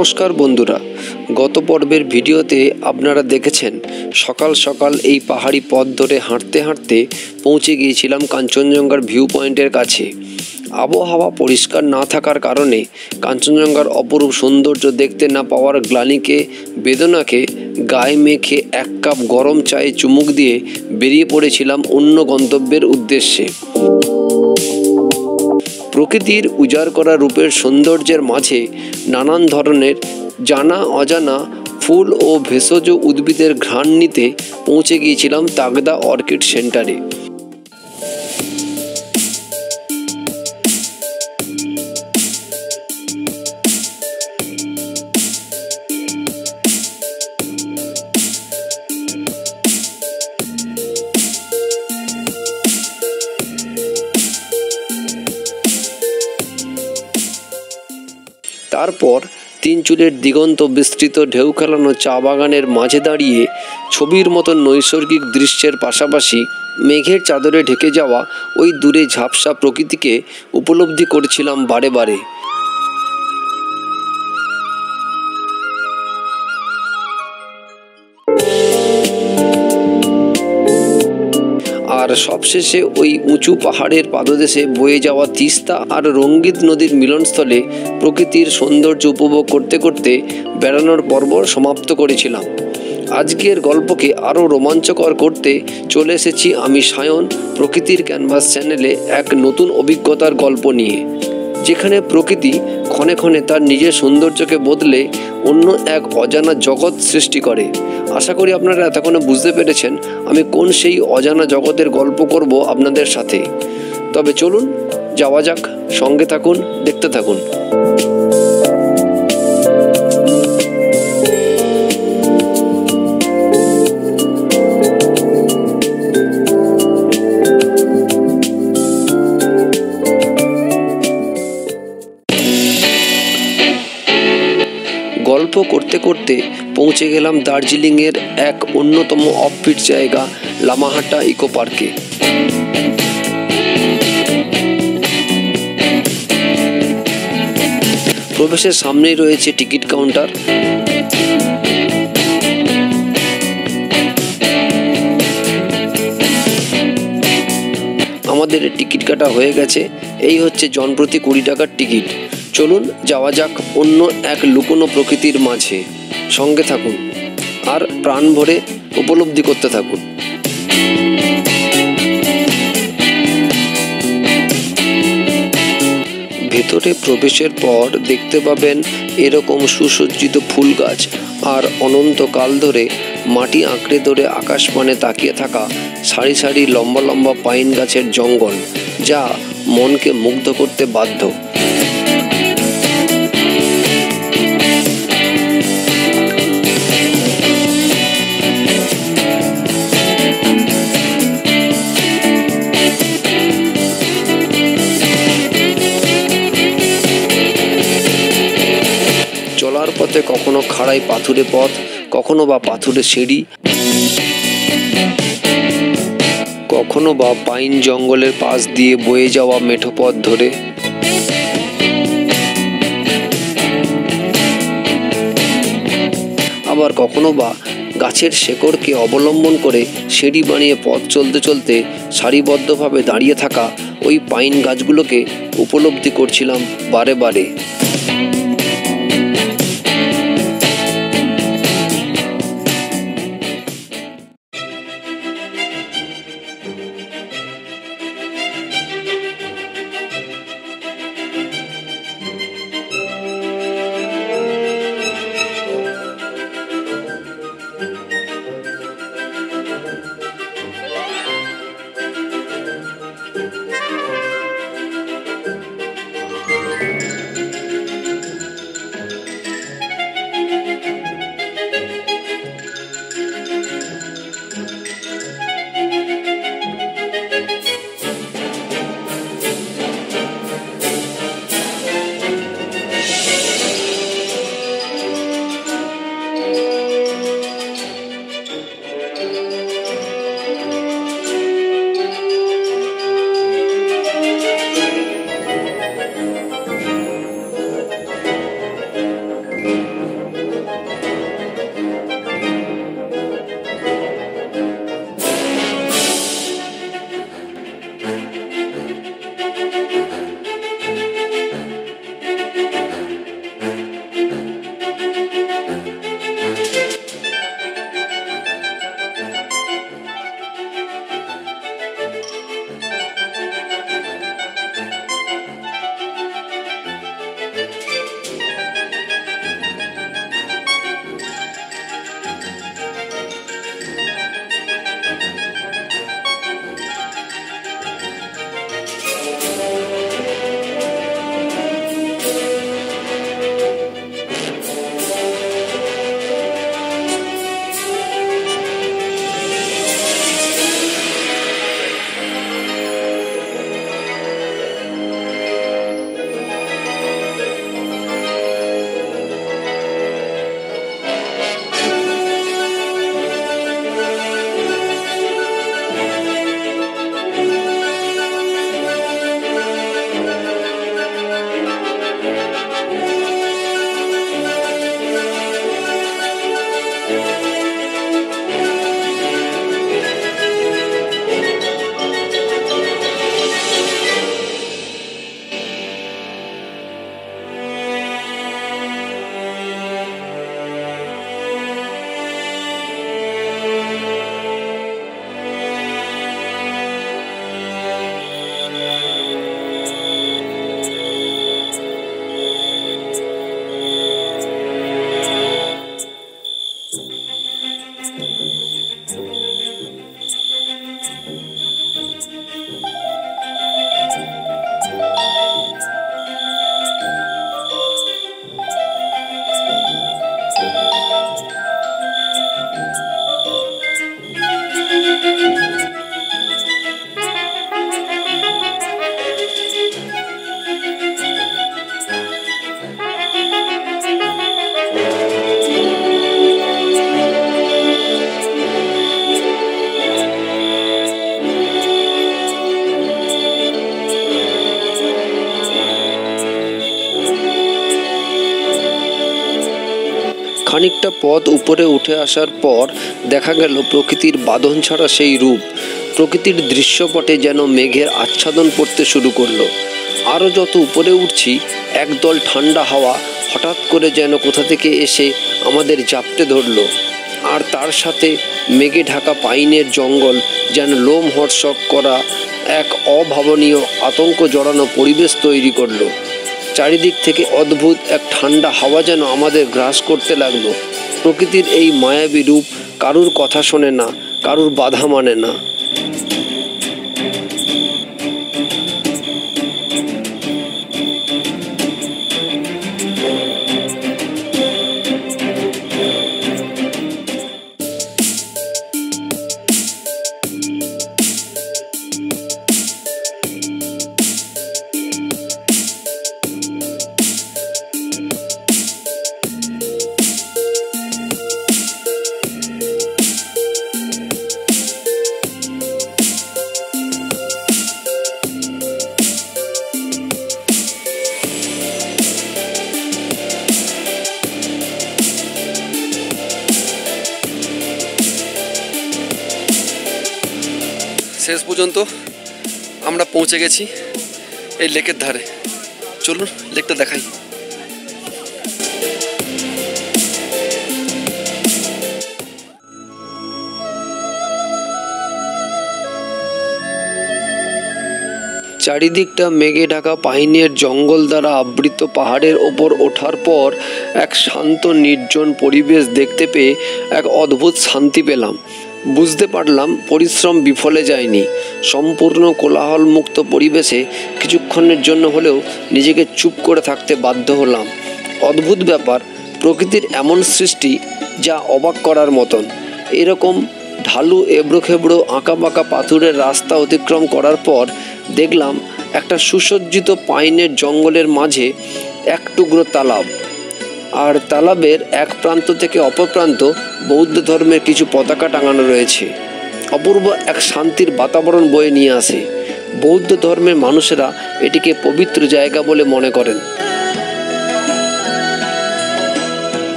নমস্কার বন্ধুরা, গত পর্বের ভিডিওতে আপনারা দেখেছেন সকাল সকাল এই পাহাড়ি পথ ধরে হাঁটতে হাঁটতে পৌঁছে গিয়েছিলাম কাঞ্চনজঙ্ঘার ভিউ পয়েন্টের কাছে। আবহাওয়া পরিষ্কার না থাকার কারণে কাঞ্চনজঙ্ঘার অপরূপ সৌন্দর্য দেখতে না পাওয়ার গ্লানিকে বেদনাকে গায়ে মেখে এক কাপ গরম চায়ে চুমুক দিয়ে বেরিয়ে পড়েছিলাম অন্য গন্তব্যের উদ্দেশ্যে। প্রকৃতির উজাড় করা রূপের সৌন্দর্যের মাঝে নানান ধরনের জানা অজানা ফুল ও ভেষজ উদ্ভিদের ঘ্রাণ নিতে পৌঁছে গিয়েছিলাম তাগদা অর্কিড সেন্টারে। তারপর তিন চুলের দিগন্ত বিস্তৃত ঢেউ খেলানো চা বাগানের মাঝে দাঁড়িয়ে ছবির মতো নৈসর্গিক দৃশ্যের পাশাপাশি মেঘের চাদরে ঢেকে যাওয়া ওই দূরে ঝাপসা প্রকৃতিকে উপলব্ধি করেছিলাম বারে বারে। আর সবশেষে ওই উঁচু পাহাড়ের পাদদেশে বয়ে যাওয়া তিস্তা আর রঙ্গিত নদীর মিলনস্থলে প্রকৃতির সৌন্দর্য উপভোগ করতে করতে বেড়ানোর পর্ব সমাপ্ত করেছিলাম। আজকের গল্পকে আরও রোমাঞ্চকর করতে চলে এসেছি আমি সায়ন প্রকৃতির ক্যানভাস চ্যানেলে এক নতুন অভিজ্ঞতার গল্প নিয়ে, যেখানে প্রকৃতি ক্ষণে ক্ষণে তার নিজের সৌন্দর্যকে বদলে অন্য এক অজানা জগৎ সৃষ্টি করে। আশা করি আপনারা এতক্ষণে বুঝতে পেরেছেন আমি কোন সেই অজানা জগতের গল্প করব আপনাদের সাথে। তবে চলুন যাওয়া যাক, সঙ্গে থাকুন, দেখতে থাকুন। গল্প করতে করতে পৌঁছে গেলাম দার্জিলিংয়ের এক অন্যতম অফবিট জায়গা লামাহাটা ইকো পার্কে। প্রবেশের সামনেই রয়েছে টিকিট কাউন্টার। আমাদের টিকিট কাটা হয়ে গেছে। এই হচ্ছে জনপ্রতি 20 টাকার টিকিট। চলুন যাওয়া যাক অন্য এক লুকোনো প্রকৃতির মাঝে। সঙ্গে থাকুন আর প্রাণ ভরে উপলব্ধি করতে থাকুন। ভেতরে প্রবেশের পর দেখতে পাবেন এরকম সুসজ্জিত ফুল গাছ আর অনন্তকাল ধরে মাটি আঁকড়ে ধরে আকাশপানে তাকিয়ে থাকা সারি সারি লম্বা লম্বা পাইন গাছের জঙ্গল, যা মনকে মুগ্ধ করতে বাধ্য। চলার পথে কখনো খাড়াই পাথুরে পথ, কখনো বা পাথুরে সিঁড়ি, কখনো বা পাইন জঙ্গলের পাশ দিয়ে বয়ে যাওয়া মেঠো পথ ধরে। আবার কখনো বা গাছের শেকড়কে অবলম্বন করে সিঁড়ি বানিয়ে পথ চলতে চলতে সারিবদ্ধভাবে দাঁড়িয়ে থাকা ওই পাইন গাছগুলোকে উপলব্ধি করছিলাম বারে বারে। খানিকটা পথ উপরে উঠে আসার পর দেখা গেল প্রকৃতির বাঁধন ছাড়া সেই রূপ। প্রকৃতির দৃশ্যপটে যেন মেঘের আচ্ছাদন পড়তে শুরু করলো। আরও যত উপরে উঠছি একদল ঠান্ডা হাওয়া হঠাৎ করে যেন কোথা থেকে এসে আমাদের জাপটে ধরলো, আর তার সাথে মেঘে ঢাকা পাইনের জঙ্গল যেন লোমহর্ষক করা এক অভাবনীয় আতঙ্ক জড়ানো পরিবেশ তৈরি করলো। চারিদিক থেকে অদ্ভুত এক ঠান্ডা হাওয়া যেন আমাদের গ্রাস করতে লাগলো। প্রকৃতির এই মায়াবী রূপ কারুর কথা শোনে না, কারুর বাধা মানে না। শেষ পর্যন্ত আমরা পৌঁছে গেছি এই লেকের ধারে। চলুন লেকটা দেখাই। চারিদিকটা মেঘে ঢাকা পাইনের জঙ্গল দ্বারা আবৃত। পাহাড়ের ওপর ওঠার পর এক শান্ত নির্জন পরিবেশ দেখতে পেয়ে এক অদ্ভুত শান্তি পেলাম। বুঝতে পারলাম পরিশ্রম বিফলে যায়নি। সম্পূর্ণ কোলাহলমুক্ত পরিবেশে কিছুক্ষণের জন্য হলেও নিজেকে চুপ করে থাকতে বাধ্য হলাম। অদ্ভুত ব্যাপার, প্রকৃতির এমন সৃষ্টি যা অবাক করার মতন। এরকম ঢালু এবড়োখেবড়ো আঁকাবাঁকা পাথুরের রাস্তা অতিক্রম করার পর দেখলাম একটা সুসজ্জিত পাইনের জঙ্গলের মাঝে এক টুকরো তালাব, আর তালাবের এক প্রান্ত থেকে অপর প্রান্ত বৌদ্ধ ধর্মের কিছু পতাকা টাঙানো রয়েছে। অপূর্ব এক শান্তির বাতাবরণ বয়ে নিয়ে আসে। বৌদ্ধ ধর্মের মানুষেরা এটিকে পবিত্র জায়গা বলে মনে করেন।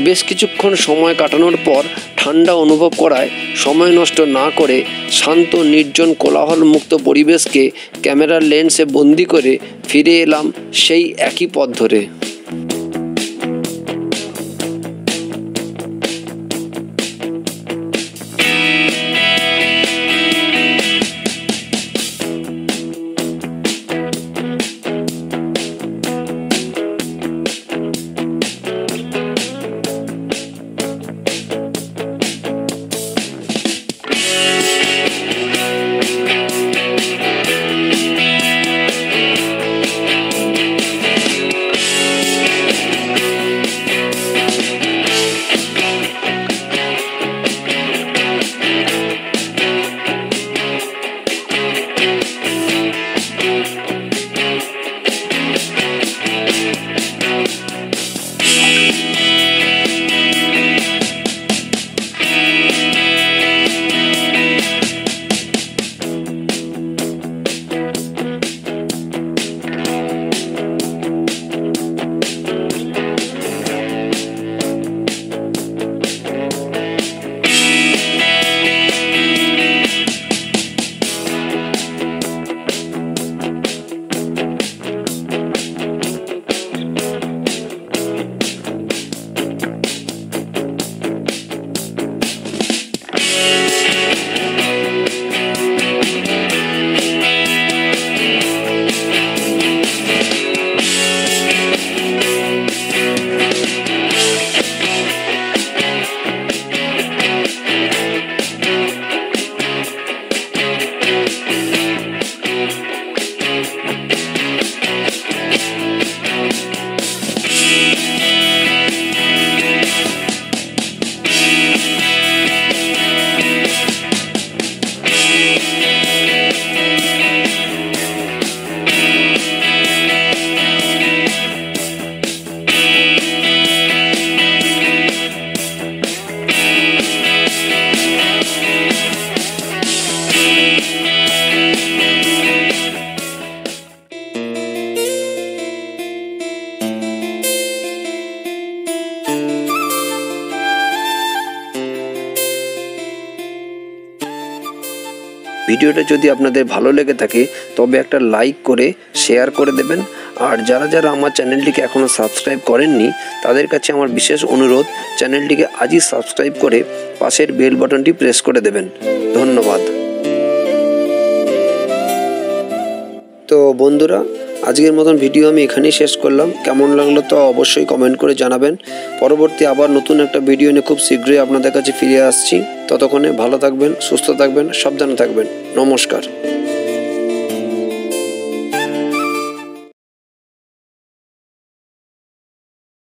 বেশ কিছুক্ষণ সময় কাটানোর পর ঠান্ডা অনুভব করায় সময় নষ্ট না করে শান্ত নির্জন কোলাহলমুক্ত পরিবেশকে ক্যামেরার লেন্সে বন্দি করে ফিরে এলাম সেই একই পথ ধরে। ভিডিওটা যদি আপনাদের ভালো লেগে থাকে তবে একটা লাইক করে শেয়ার করে দেবেন। আর যারা যারা আমার চ্যানেলটিকে এখনও সাবস্ক্রাইব করেননি তাদের কাছে আমার বিশেষ অনুরোধ, চ্যানেলটিকে আজই সাবস্ক্রাইব করে পাশের বেল বাটনটি প্রেস করে দেবেন। ধন্যবাদ। তো বন্ধুরা, আজকের মতন ভিডিও আমি এখানেই শেষ করলাম। কেমন লাগলো তো অবশ্যই কমেন্ট করে জানাবেন। পরবর্তী আবার নতুন একটা ভিডিও নিয়ে খুব শীঘ্রই আপনাদের কাছে ফিরে আসছি। ততক্ষণে ভালো থাকবেন, সুস্থ থাকবেন, সাবধানে থাকবেন। নমস্কার।